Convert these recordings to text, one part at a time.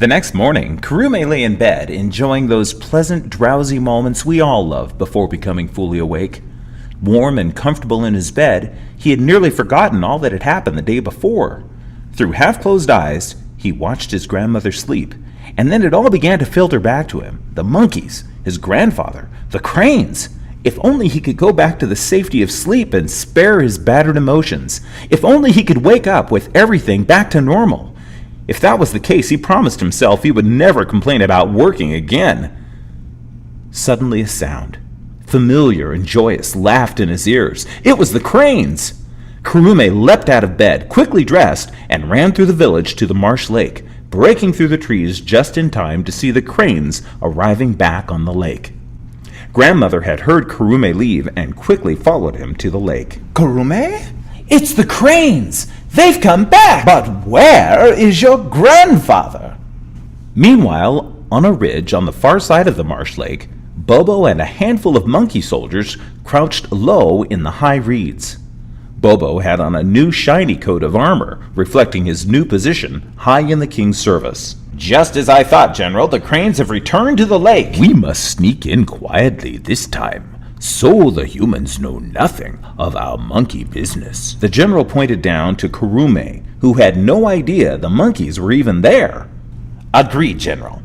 The next morning, Karume lay in bed, enjoying those pleasant, drowsy moments we all love before becoming fully awake. Warm and comfortable in his bed, he had nearly forgotten all that had happened the day before. Through half-closed eyes, he watched his grandmother sleep, and then it all began to filter back to him. The monkeys, his grandfather, the cranes. If only he could go back to the safety of sleep and spare his battered emotions. If only he could wake up with everything back to normal. If that was the case, he promised himself he would never complain about working again. Suddenly a sound, familiar and joyous, laughed in his ears. It was the cranes! Karume leapt out of bed, quickly dressed, and ran through the village to the marsh lake, breaking through the trees just in time to see the cranes arriving back on the lake. Grandmother had heard Karume leave and quickly followed him to the lake. Karume? It's the cranes! They've come back! But where is your grandfather? Meanwhile, on a ridge on the far side of the marsh lake, Bobo and a handful of monkey soldiers crouched low in the high reeds. Bobo had on a new shiny coat of armor, reflecting his new position high in the king's service. Just as I thought, General, the cranes have returned to the lake. We must sneak in quietly this time, so the humans know nothing of our monkey business. The general pointed down to Karume, who had no idea the monkeys were even there. Agreed, General.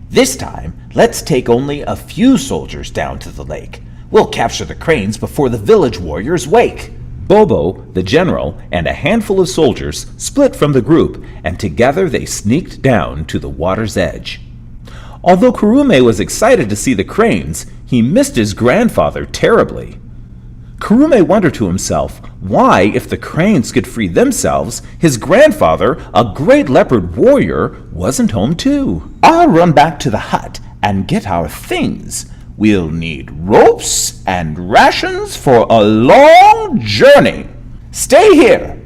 This time, let's take only a few soldiers down to the lake. We'll capture the cranes before the village warriors wake. Bobo, the general, and a handful of soldiers split from the group, and together they sneaked down to the water's edge. Although Karume was excited to see the cranes, he missed his grandfather terribly. Karume wondered to himself why, if the cranes could free themselves, his grandfather, a great leopard warrior, wasn't home too. I'll run back to the hut and get our things. We'll need ropes and rations for a long journey. Stay here.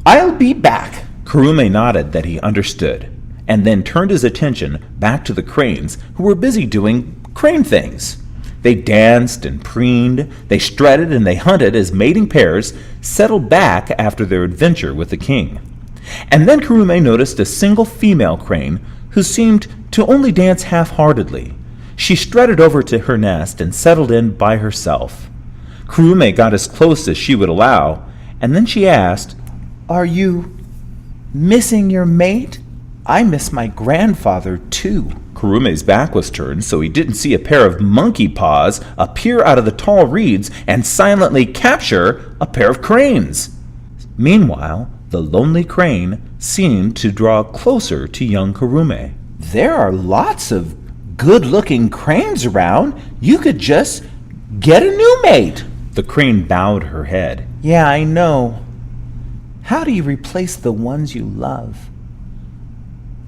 I'll be back. Karume nodded that he understood, and then turned his attention back to the cranes, who were busy doing crane things. They danced and preened, they strutted and they hunted as mating pairs settled back after their adventure with the king. And then Karume noticed a single female crane who seemed to only dance half-heartedly. She strutted over to her nest and settled in by herself. Karume got as close as she would allow, and then she asked, Are you missing your mate? I miss my grandfather, too. Karume's back was turned, so he didn't see a pair of monkey paws appear out of the tall reeds and silently capture a pair of cranes. Meanwhile, the lonely crane seemed to draw closer to young Karume. There are lots of good-looking cranes around. You could just get a new mate. The crane bowed her head. Yeah, I know. How do you replace the ones you love?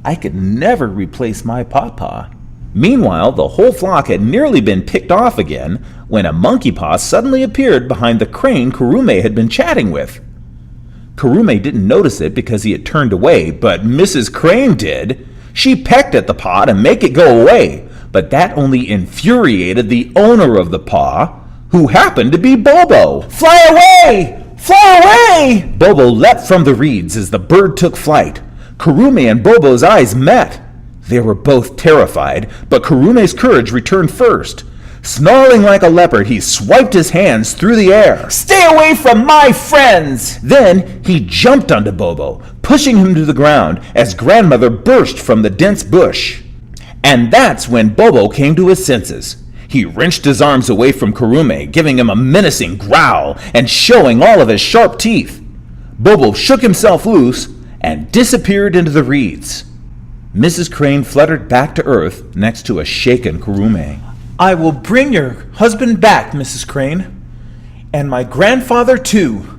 I could never replace my papa. Meanwhile, the whole flock had nearly been picked off again when a monkey paw suddenly appeared behind the crane Karume had been chatting with. Karume didn't notice it because he had turned away, but Mrs. Crane did. She pecked at the paw to make it go away, but that only infuriated the owner of the paw, who happened to be Bobo. Fly away! Fly away! Bobo leapt from the reeds as the bird took flight. Karume and Bobo's eyes met. They were both terrified, but Karume's courage returned first. Snarling like a leopard, he swiped his hands through the air. Stay away from my friends! Then he jumped onto Bobo, pushing him to the ground as Grandmother burst from the dense bush. And that's when Bobo came to his senses. He wrenched his arms away from Karume, giving him a menacing growl and showing all of his sharp teeth. Bobo shook himself loose and disappeared into the reeds. Mrs. Crane fluttered back to earth next to a shaken Karume. I will bring your husband back, Mrs. Crane, and my grandfather too.